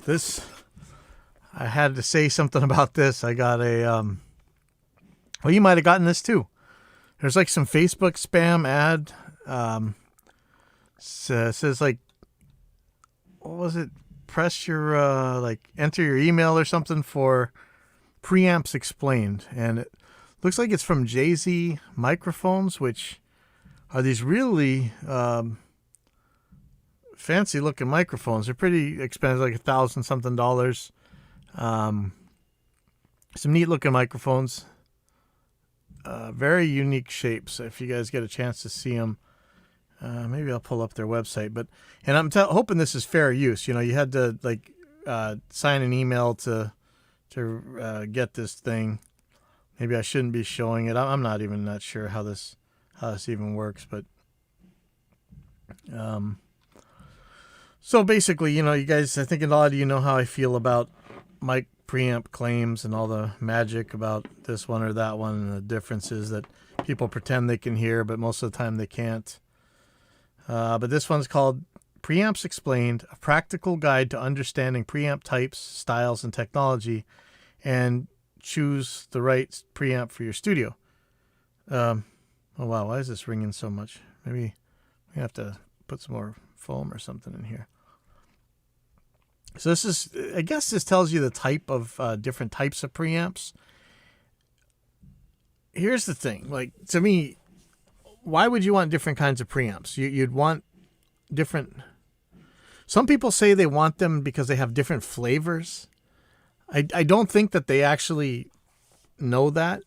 this, I had to say something about this. I got a, well, you might have gotten this too. There's like some Facebook spam ad. Says like, what was it? Press your, enter your email or something for Preamps Explained. And it looks like it's from Jay-Z Microphones, which are these really fancy looking microphones. They're pretty expensive, like $1,000 something. Some neat looking microphones. Very unique shapes. If you guys get a chance to see them, maybe I'll pull up their website. But I'm hoping this is fair use. You know, you had to sign an email to get this thing. Maybe I shouldn't be showing it. I'm not sure how this even works. But so basically, you know, you guys, I think a lot of you know how I feel about mic preamp claims and all the magic about this one or that one, and the differences that people pretend they can hear, but most of the time they can't. But this one's called Preamps Explained, a practical guide to understanding preamp types, styles, and technology, and choose the right preamp for your studio. Oh wow, why is this ringing so much? Maybe we have to put some more foam or something in here. So this is, I guess this tells you the type of different types of preamps. Here's the thing, like, to me, why would you want different kinds of preamps? You'd want different. Some people say they want them because they have different flavors. I don't think that they actually know that.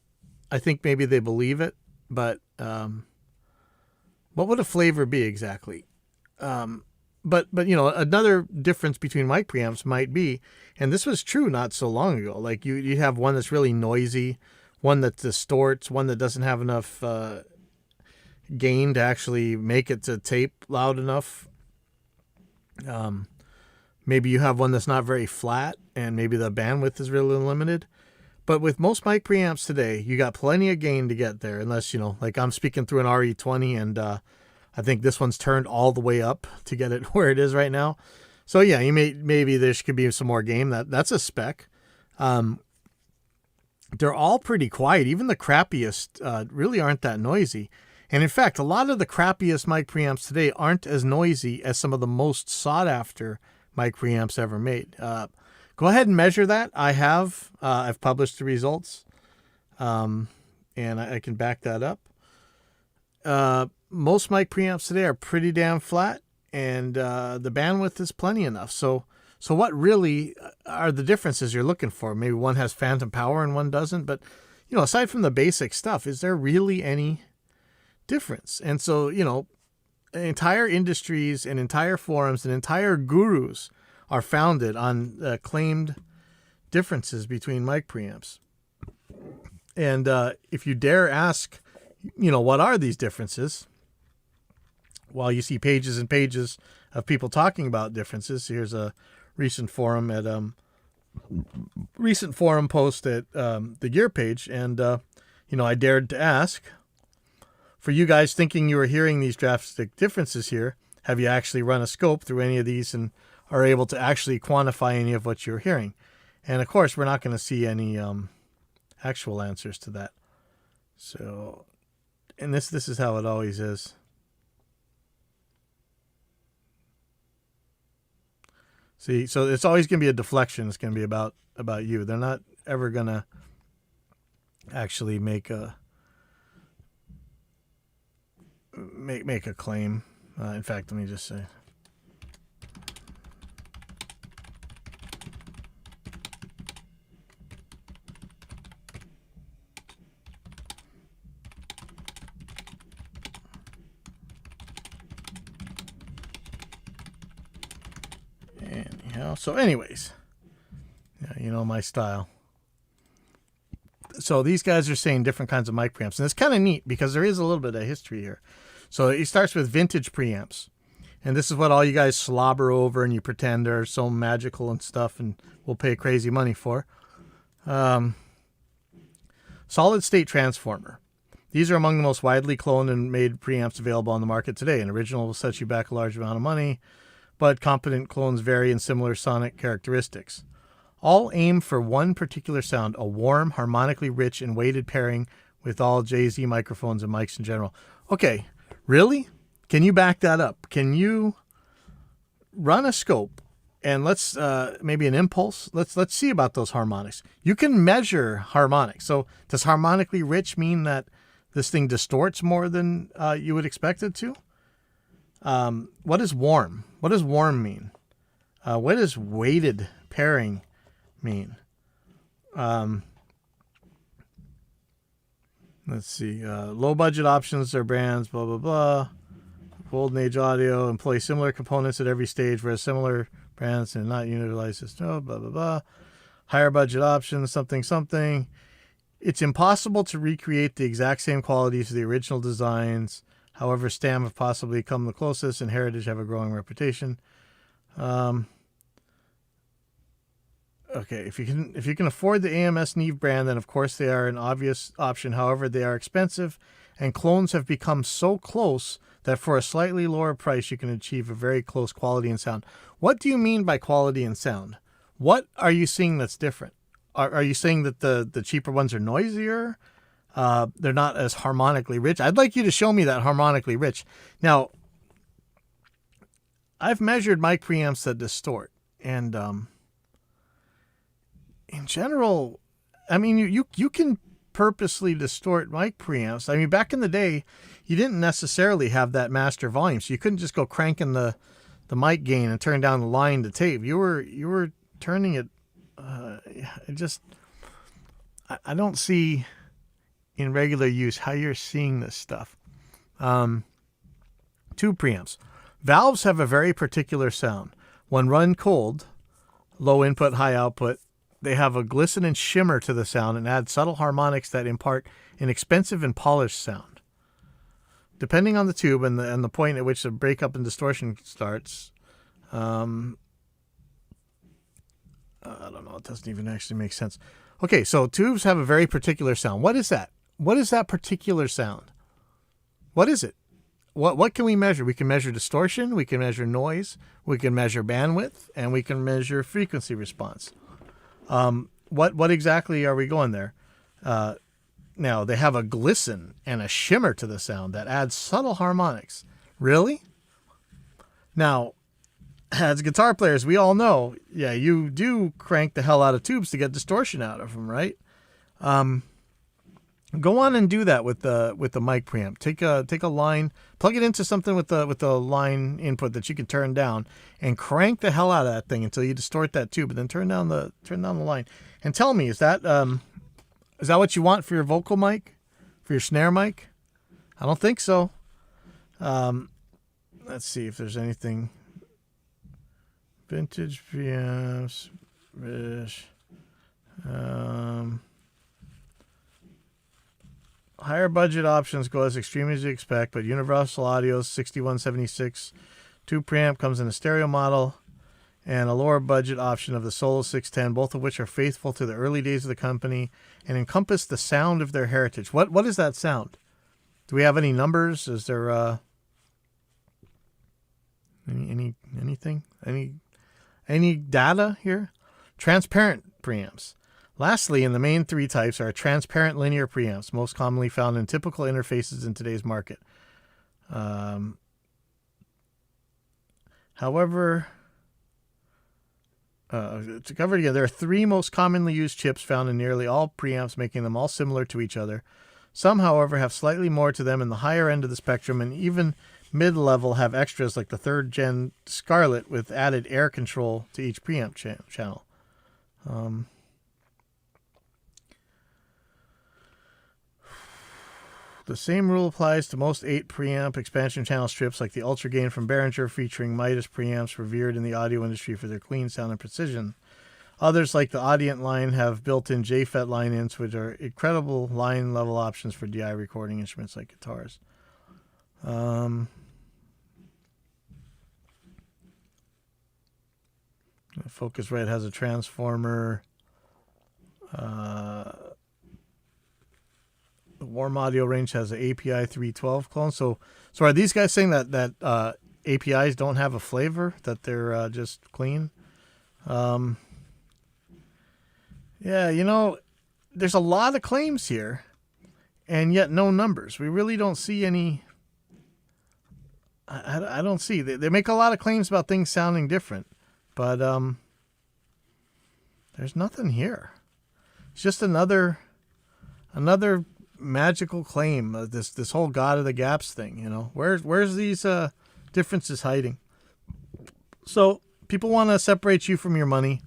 I think maybe they believe it, but what would a flavor be exactly? But you know, another difference between mic preamps might be, and this was true not so long ago, like you have one that's really noisy, one that distorts, one that doesn't have enough gain to actually make it to tape loud enough. Maybe you have one that's not very flat, and maybe the bandwidth is really limited. But with most mic preamps today, you got plenty of gain to get there, unless, you know, like I'm speaking through an RE20, and I think this one's turned all the way up to get it where it is right now. So yeah, maybe there could be some more gain. That's a spec. They're all pretty quiet. Even the crappiest really aren't that noisy. And in fact, a lot of the crappiest mic preamps today aren't as noisy as some of the most sought after mic preamps ever made. Go ahead and measure that. I have. I've published the results, and I can back that up. Most mic preamps today are pretty damn flat, and the bandwidth is plenty enough. So what really are the differences you're looking for? Maybe one has phantom power and one doesn't. But, you know, aside from the basic stuff, is there really any difference? And so, you know, entire industries and entire forums and entire gurus are founded on claimed differences between mic preamps. And if you dare ask, you know, what are these differences? Well, you see pages and pages of people talking about differences. Here's a recent forum post at the Gear page, and you know, I dared to ask, for you guys thinking you were hearing these drastic differences here, have you actually run a scope through any of these and are able to actually quantify any of what you're hearing? And of course, we're not going to see any actual answers to that. So, and this is how it always is. See, so it's always going to be a deflection. It's going to be about you. They're not ever going to actually make a claim. In fact, let me just say. Anyhow, so anyways, yeah, you know my style. So these guys are saying different kinds of mic preamps, and it's kind of neat because there is a little bit of history here. So he starts with vintage preamps, and this is what all you guys slobber over and you pretend are so magical and stuff and will pay crazy money for. Solid state transformer. These are among the most widely cloned and made preamps available on the market today. An original will set you back a large amount of money, but competent clones vary in similar sonic characteristics. All aim for one particular sound, a warm, harmonically rich, and weighted pairing with all JZ microphones and mics in general. Okay, really? Can you back that up? Can you run a scope and let's maybe an impulse? Let's see about those harmonics. You can measure harmonics. So does harmonically rich mean that this thing distorts more than you would expect it to? What is warm? What does warm mean? What does weighted pairing mean? Let's see. Low budget options or brands, blah, blah, blah. Golden Age Audio employ similar components at every stage, whereas similar brands and not utilize this. No, blah, blah, blah. Higher budget options, something, something. It's impossible to recreate the exact same qualities of the original designs. However, Stam have possibly come the closest, and Heritage have a growing reputation. Okay, if you can afford the AMS Neve brand, then of course they are an obvious option. However, they are expensive, and clones have become so close that for a slightly lower price, you can achieve a very close quality and sound. What do you mean by quality and sound? What are you seeing that's different? Are you saying that the cheaper ones are noisier? They're not as harmonically rich? I'd like you to show me that harmonically rich. Now, I've measured mic preamps that distort, and in general, I mean, you can purposely distort mic preamps. I mean, back in the day, you didn't necessarily have that master volume, so you couldn't just go cranking the mic gain and turn down the line to tape. You were turning it. I don't see in regular use how you're seeing this stuff. Tube preamps. Valves have a very particular sound. When run cold, low input, high output, they have a glisten and shimmer to the sound and add subtle harmonics that impart an expensive and polished sound. Depending on the tube and the point at which the breakup and distortion starts, I don't know, it doesn't even actually make sense. Okay, so tubes have a very particular sound. What is that? What is that particular sound? What is it? What can we measure? We can measure distortion, we can measure noise, we can measure bandwidth, and we can measure frequency response. What exactly are we going there? Now, they have a glisten and a shimmer to the sound that adds subtle harmonics. Really? Now, as guitar players, we all know, yeah, you do crank the hell out of tubes to get distortion out of them, right? Go on and do that with the mic preamp. Take a line, plug it into something with the line input that you can turn down, and crank the hell out of that thing until you distort that tube, and then turn down the line. And tell me, is that what you want for your vocal mic, for your snare mic? I don't think so. Let's see if there's anything. Vintage preamps, British. Higher budget options go as extreme as you expect, but Universal Audio's 6176 tube preamp comes in a stereo model and a lower budget option of the Solo 610, both of which are faithful to the early days of the company and encompass the sound of their heritage. What is that sound? Do we have any numbers? Is there anything? Any data here? Transparent preamps. Lastly, in the main three types are transparent linear preamps, most commonly found in typical interfaces in today's market. However, to cover it again, there are three most commonly used chips found in nearly all preamps, making them all similar to each other. Some, however, have slightly more to them in the higher end of the spectrum, and even mid-level have extras like the 3rd Gen Scarlett with added air control to each preamp channel. The same rule applies to most 8 preamp expansion channel strips like the Ultra Gain from Behringer, featuring Midas preamps revered in the audio industry for their clean sound and precision. Others, like the Audient line, have built-in JFET line-ins, which are incredible line-level options for DI recording instruments like guitars. Focusrite has a transformer. The Warm Audio range has an API 312 clone. So are these guys saying that APIs don't have a flavor, that they're just clean. Yeah, there's a lot of claims here, and yet no numbers. We really don't see any. I don't see. They make a lot of claims about things sounding different, but there's nothing here. It's just another magical claim. This whole God of the Gaps thing. Where's these differences hiding? So people want to separate you from your money.